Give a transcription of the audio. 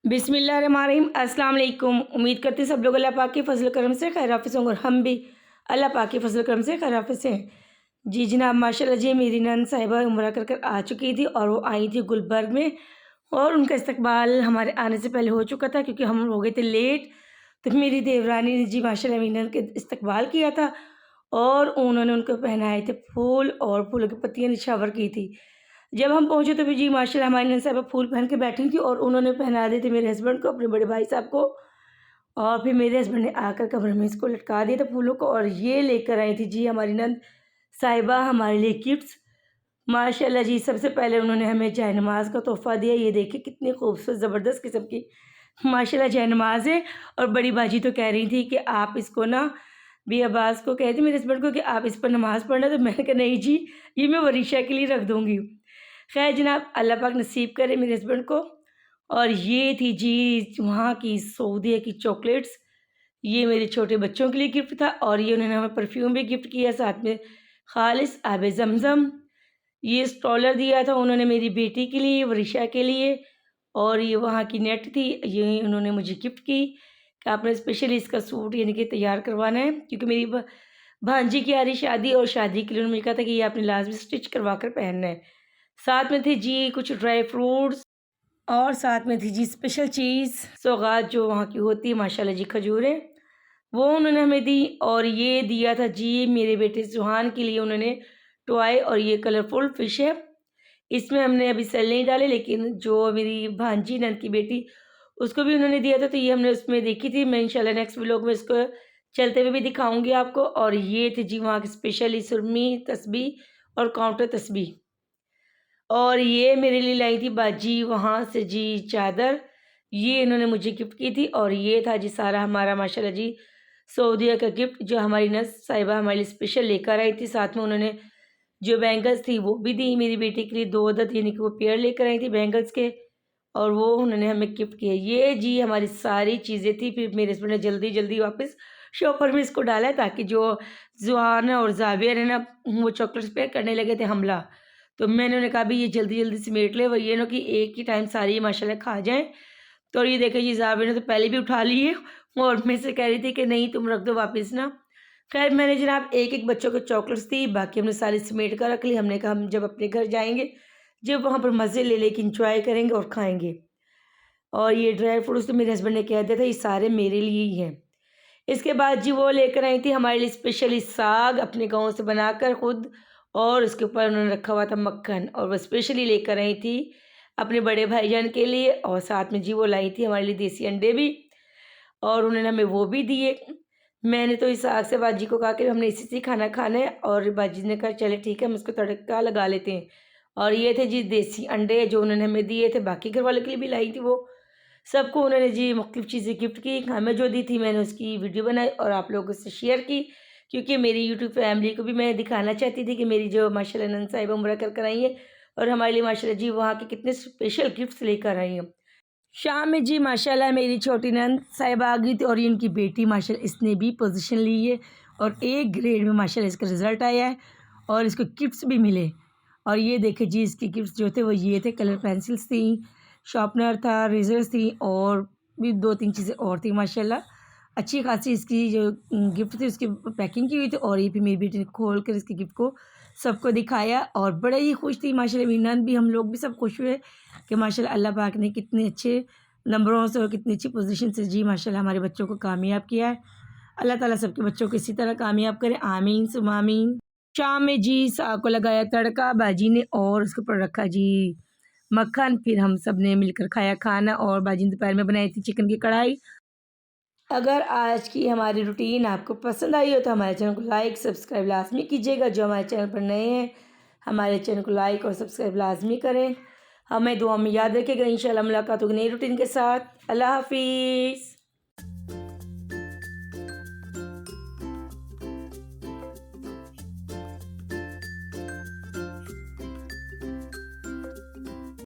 बिस्मिल्लाहिर्रहमानिर्रहीम। अस्सलाम वालेकुम। उम्मीद करती सब लोग अल्लाह पाक के फजल करम से खैर हाफिज़ होंगे और हम भी अल्लाह पाक के फजल करम से खैर हाफिज़ से हैं। जी जनाब, माशाल्लाह जी मेरी नंद साहिबा उम्रा कर कर आ चुकी थी और वो आई थी गुलबर्ग में, और उनका इस्तकबाल हमारे आने से पहले हो चुका था क्योंकि हम हो गए थे लेट। तो मेरी देवरानी ने जी माशाल्लाह मेरी नंद के इस्तकबाल किया था और उन्होंने उनको पहनाए थे फूल और फूलों की पत्तियाँ निछावर की थी। जब हम पहुँचे तो भी जी माशाल्लाह हमारी नंद साहिबा फूल पहन के बैठी थी और उन्होंने पहना दिए थे मेरे हस्बैंड को, अपने बड़े भाई साहब को। और फिर मेरे हस्बैंड ने आकर कमरे में इसको लटका दिया था फूलों को, और ये लेकर आई थी जी हमारी नंद साहिबा हमारे लिए गिफ्ट्स। माशाल्लाह जी सबसे पहले उन्होंने हमें जयनमाज़ का तोहफ़ा दिया। ये देखिए कितनी खूबसूरत ज़बरदस्त किस्म की माशाल्लाह जयनमाज़ है। और बड़ी बाजी तो कह रही थी कि आप इसको ना भी अब्बास को कह दी मेरे हस्बैंड को कि आप इस पर नमाज़ पढ़ना, तो मैंने कहा नहीं जी, ये मैं वरीशा के लिए रख दूँगी। खैर जनाब, अल्लाह पाक नसीब करे मेरे हस्बैंड को। और ये थी जी वहाँ की सऊदीया की चॉकलेट्स, ये मेरे छोटे बच्चों के लिए गिफ्ट था। और ये उन्होंने हमें परफ्यूम भी गिफ्ट किया, साथ में खालिस आब ज़मज़म। ये स्ट्रॉलर दिया था उन्होंने मेरी बेटी के लिए, वरिशा के लिए। और ये वहाँ की नेट थी, ये उन्होंने मुझे गिफ्ट की कि आपने स्पेशली इसका सूट यानी कि तैयार करवाना है क्योंकि मेरी भांजी की आ रही शादी, और शादी के लिए उन्होंने कहा था कि ये आपने लाजमी स्टिच करवा कर पहनना है। साथ में थे जी कुछ ड्राई फ्रूट्स, और साथ में थी जी स्पेशल चीज़ सौगात जो वहाँ की होती है माशाल्लाह जी, खजूरें, वो उन्होंने हमें दी। और ये दिया था जी मेरे बेटे सुहान के लिए उन्होंने टॉय, और ये कलरफुल फ़िश है। इसमें हमने अभी सेल नहीं डाले, लेकिन जो मेरी भांजी नंद की बेटी उसको भी उन्होंने दिया था, तो ये हमने उसमें देखी थी। मैं इंशाल्लाह नेक्स्ट व्लॉग में इसको चलते हुए भी दिखाऊँगी आपको। और ये थी जी वहाँ की स्पेशली सुरमी तस्बीह और काउंटर तस्बीह। और ये मेरे लिए लाई थी बाजी वहाँ से जी चादर, ये इन्होंने मुझे गिफ्ट की थी। और ये था जी सारा हमारा माशाल्लाह जी सऊदीया का गिफ्ट जो हमारी नंद साहिबा हमारे लिए स्पेशल लेकर आई थी। साथ में उन्होंने जो बैंगल्स थी वो भी दी मेरी बेटी के लिए, 2 अदद यानी कि वो पेयर लेकर आई थी बैंगल्स के, और वो उन्होंने हमें गिफ्ट किए। ये जी हमारी सारी चीज़ें थी। फिर मेरे हस्बैंड ने जल्दी-जल्दी वापस शॉपर में इसको डाला है ताकि जो ज़ुआन और ज़ावियर है ना, वो चॉकलेट्स पे करने लगे थे हमला। तो मैंने उन्हें कहा भी ये जल्दी-जल्दी समेट ले, वही है ना कि एक ही टाइम सारी माशाल्लाह खा जाएँ। तो ये देखिए जी ज़ाविर ने तो पहले भी उठा ली है और मेरे से कह रही थी कि नहीं तुम रख दो वापस ना। खैर मैंने जनाब एक-एक बच्चों को चॉकलेट्स दी, बाकी हमने सारी समेट कर रख ली। हमने कहा हम जब अपने घर जाएँगे, जब वहाँ पर मज़े ले लेके एन्जॉय करेंगे और खाएँगे। और ये ड्राई फ्रूट्स तो मेरे हस्बैंड ने कह दिया था ये सारे मेरे लिए ही हैं। इसके बाद जी वो लेकर आई थी हमारे लिए स्पेशली साग अपने गाँव से बनाकर खुद, और उसके ऊपर उन्होंने रखा हुआ था मक्खन, और वो स्पेशली लेकर आई थी अपने बड़े भाईजान के लिए। और साथ में जी वो लाई थी हमारे लिए देसी अंडे भी, और उन्होंने हमें वो भी दिए। मैंने तो इस साग से बाजी को कहा कि हमने इसी से खाना खाना है, और बाजी ने कहा चले ठीक है हम इसको तड़का लगा लेते हैं। और ये थे जी देसी अंडे जो उन्होंने हमें दिए थे, बाकी घर वालों के लिए भी लाई थी वो। सबको उन्होंने जी मुख्तलिफ़ चीज़ें गिफ्ट की, हमें जो दी थी मैंने उसकी वीडियो बनाई और आप लोगों से शेयर की, क्योंकि मेरी यूट्यूब फैमिली को भी मैं दिखाना चाहती थी कि मेरी जो माशाल्लाह नंद साहिबा उम्रा कर कर आई हैं और हमारे लिए माशाल्लाह जी वहाँ के कितने स्पेशल गिफ्ट्स लेकर आई हैं। शाम में जी माशाल्लाह मेरी छोटी नंद साहिबा आ गई थी, और ये इनकी बेटी माशाल्लाह इसने भी पोजीशन ली है और एक ग्रेड में माशाल्लाह इसका रिज़ल्ट आया है, और इसको गिफ्ट्स भी मिले। और ये देखिए जी इसके गिफ्ट्स जो थे वो ये थे, कलर पेंसिल्स थी, शार्पनर था, रेज़र्स थी, और भी 2-3 चीज़ें और थी माशाल्लाह। अच्छी खासी इसकी जो गिफ्ट थी उसकी पैकिंग की हुई थी, और ये भी मेरी बेटी ने खोल कर इसके गिफ्ट को सबको दिखाया और बड़े ही खुश थी माशाल्लाह। मेरी नंद भी, हम लोग भी सब खुश हुए कि माशाल्लाह अल्लाह पाक ने कितने अच्छे नंबरों से और कितनी अच्छी पोजीशन से जी माशाल्लाह हमारे बच्चों को कामयाब किया है। अल्लाह ताला सबके बच्चों को इसी तरह कामयाब करे, आमीन सुम्मा आमीन। शाम में जी साग को लगाया तड़का बाजी ने, और उसके ऊपर रखा जी मक्खन। फिर हम सब ने मिलकर खाया खाना, और बाजी ने दोपहर में बनाई थी चिकन की कढ़ाई। अगर आज की हमारी रूटीन आपको पसंद आई हो तो हमारे चैनल को लाइक सब्सक्राइब लाजमी कीजिएगा। जो हमारे चैनल पर नए हैं हमारे चैनल को लाइक और सब्सक्राइब लाजमी करें। हमें दुआ में याद रखिएगा। इंशाल्लाह मुलाकात होगी नई रूटीन के साथ। अल्लाह हाफिज़।